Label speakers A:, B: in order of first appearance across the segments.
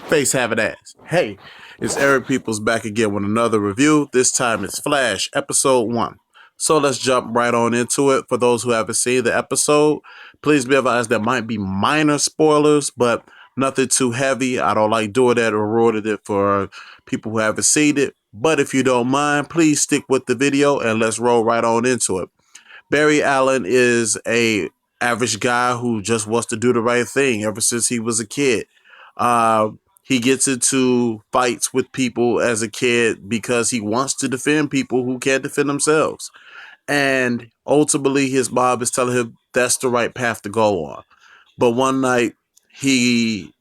A: Face having ass. Hey, it's Eric Peoples back again with another review. This time it's Flash, episode 1. So let's jump right on into it. For those who haven't seen the episode, please be advised there might be minor spoilers, but nothing too heavy. I don't like doing that or ruining it for people who haven't seen it. But if you don't mind, please stick with the video and let's roll right on into it. Barry Allen is a average guy who just wants to do the right thing ever since he was a kid. Uh, he gets into fights with people as a kid because he wants to defend people who can't defend themselves. And ultimately, his mom is telling him that's the right path to go on. But one night, he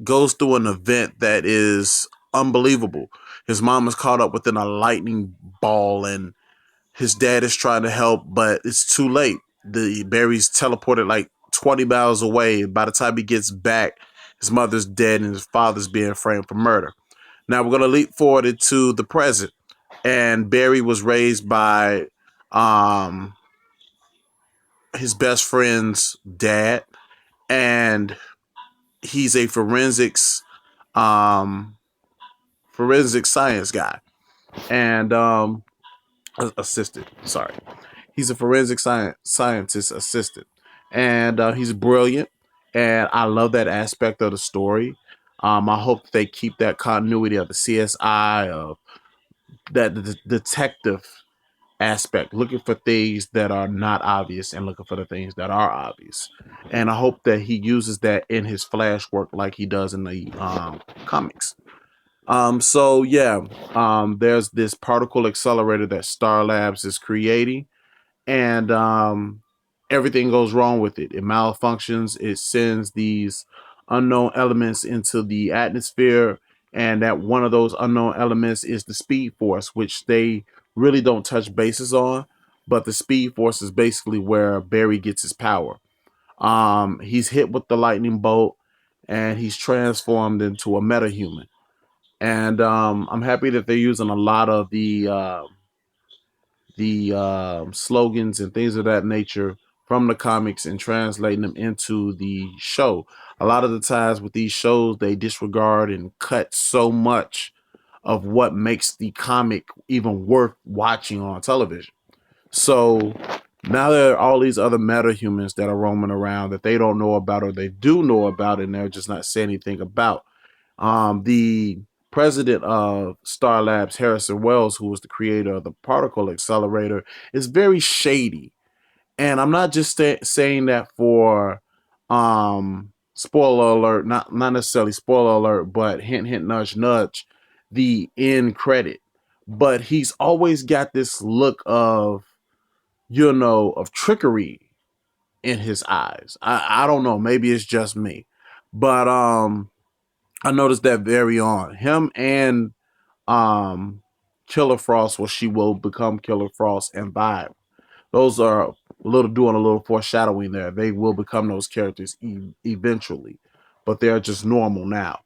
A: goes through an event that is unbelievable. His mom is caught up within a lightning ball, and his dad is trying to help, but it's too late. The Barry's teleported like 20 miles away. By the time he gets back, his mother's dead and his father's being framed for murder. Now we're gonna leap forward into the present, and Barry was raised by um, his best friend's dad, and he's a um, forensic science guy and assistant. Sorry, he's a forensic scientist assistant, and he's brilliant. And I love that aspect of the story. I hope they keep that continuity of the CSI, of that the detective aspect, looking for things that are not obvious and looking for the things that are obvious. And I hope that he uses that in his Flash work like he does in the comics. So yeah, there's this particle accelerator that Star Labs is creating, and everything goes wrong with it. It malfunctions. It sends these unknown elements into the atmosphere, and that one of those unknown elements is the Speed Force, which they really don't touch bases on. But the Speed Force is basically where Barry gets his power. He's hit with the lightning bolt, and he's transformed into a metahuman. And I'm happy that they're using a lot of the slogans and things of that nature from the comics and translating them into the show. A lot of the times with these shows, they disregard and cut so much of what makes the comic even worth watching on television. So now there are all these other metahumans that are roaming around that they don't know about, or they do know about and they're just not saying anything about. The president of Star Labs, Harrison Wells, who was the creator of the particle accelerator, is very shady. And I'm not just saying that for spoiler alert, not necessarily spoiler alert, but hint, hint, nudge, nudge, the end credit. But he's always got this look of, of trickery in his eyes. I don't know, maybe it's just me. But I noticed that very on him and um Killer Frost, well, she will become Killer Frost, and Vibe. Those are doing a little foreshadowing there. They will become those characters eventually, but they're just normal now.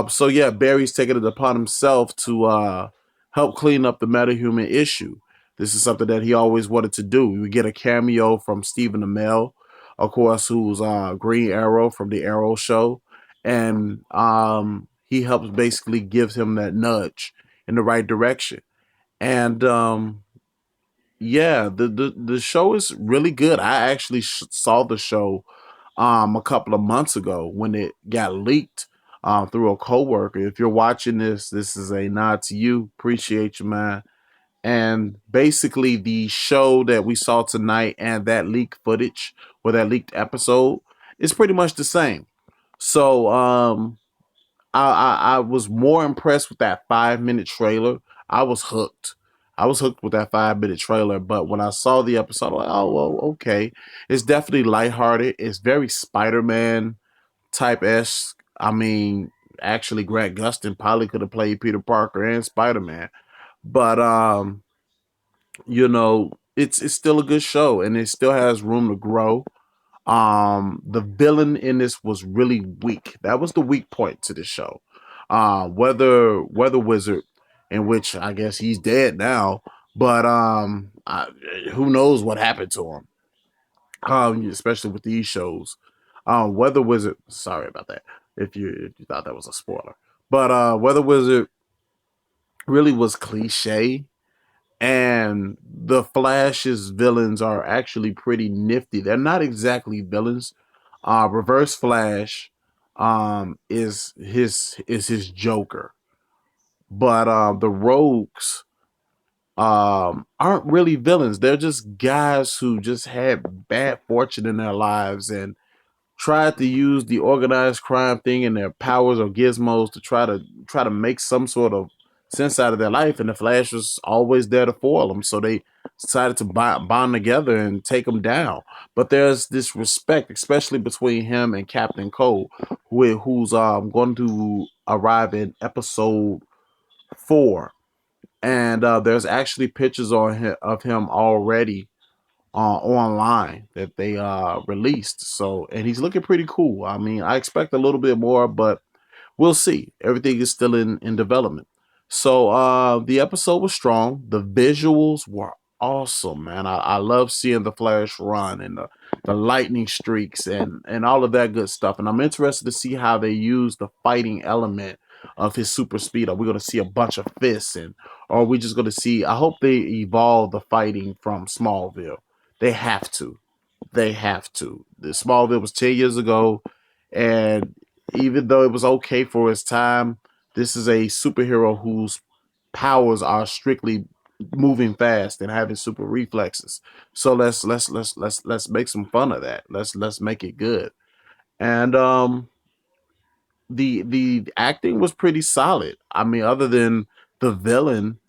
A: So yeah, Barry's taking it upon himself to help clean up the metahuman issue. This is something that he always wanted to do. We get a cameo from Stephen Amell, of course, who's Green Arrow from the Arrow show, and he helps basically gives him that nudge in the right direction. And yeah, the show is really good. I actually saw the show a couple of months ago when it got leaked through a coworker. If you're watching this, this is a nod to you. Appreciate you, man. And basically, the show that we saw tonight and that leaked footage or that leaked episode is pretty much the same. So I was more impressed with that 5 minute trailer. I was hooked. I was hooked with that 5 minute trailer. But when I saw the episode, I'm like, oh well, okay. It's definitely lighthearted. It's very Spider-Man type esque. I mean, actually, Grant Gustin probably could have played Peter Parker and Spider-Man. But it's still a good show, and it still has room to grow. The villain in this was really weak. That was the weak point to the show. Weather Wizard, in which I guess he's dead now, but who knows what happened to him? Especially with these shows. Weather Wizard. Sorry about that. if you thought that was a spoiler. But Weather Wizard really was cliche, and the Flash's villains are actually pretty nifty. They're not exactly villains. Reverse Flash is his Joker, but the Rogues aren't really villains. They're just guys who just had bad fortune in their lives and tried to use the organized crime thing and their powers or gizmos to try to make some sort of sense out of their life. And the Flash was always there to foil them, so they decided to bond together and take them down. But there's this respect, especially between him and Captain Cold, who's going to arrive in episode 4. And there's actually pictures of him already online that they released. So, and he's looking pretty cool. I mean, I expect a little bit more, but we'll see. Everything is still in development. So the episode was strong. The visuals were awesome, man. I love seeing the Flash run and the lightning streaks and all of that good stuff. And I'm interested to see how they use the fighting element of his super speed. Are we going to see a bunch of fists, and or are we just going to see? I hope they evolve the fighting from Smallville. They have to. They have to. The Smallville was 10 years ago, and even though it was okay for its time, this is a superhero whose powers are strictly moving fast and having super reflexes. So let's make some fun of that. Let's make it good. And the acting was pretty solid. I mean, other than the villain,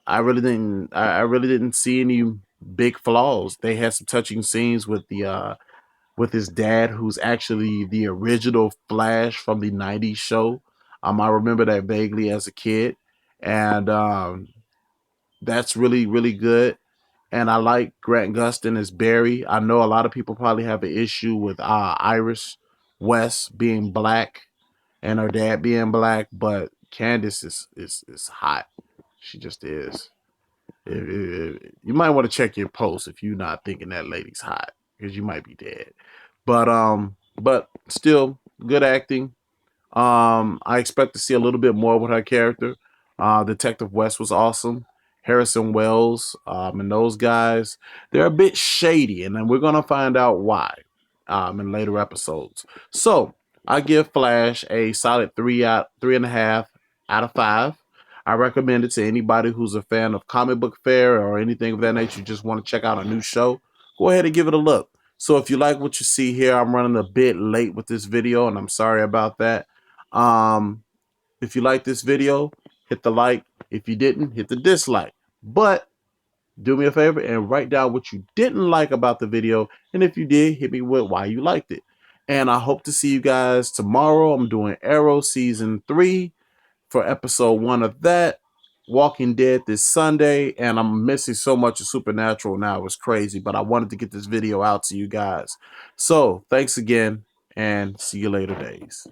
A: I really didn't see any big flaws. They had some touching scenes with his dad, who's actually the original Flash from the '90s show. I remember that vaguely as a kid, and that's really really good. And I like Grant Gustin as Barry. I know a lot of people probably have an issue with Iris West being black and her dad being black, but Candace is hot. She just is. You might want to check your post if you're not thinking that lady's hot, because you might be dead. But still good acting. I expect to see a little bit more with her character. Detective West was awesome. Harrison Wells, and those guys, they're a bit shady, and then we're gonna find out why in later episodes. So I give Flash a solid 3.5 out of 5. I recommend it to anybody who's a fan of comic book fare or anything of that nature. You just want to check out a new show, go ahead and give it a look. So if you like what you see here, I'm running a bit late with this video, and I'm sorry about that. Um, if you like this video, hit the like. If you didn't, hit the dislike. But do me a favor and write down what you didn't like about the video. And if you did, hit me with why you liked it. And I hope to see you guys tomorrow. I'm doing Arrow Season 3 for episode 1 of that. Walking Dead this Sunday. And I'm missing so much of Supernatural now. It's crazy. But I wanted to get this video out to you guys. So thanks again, and see you later days.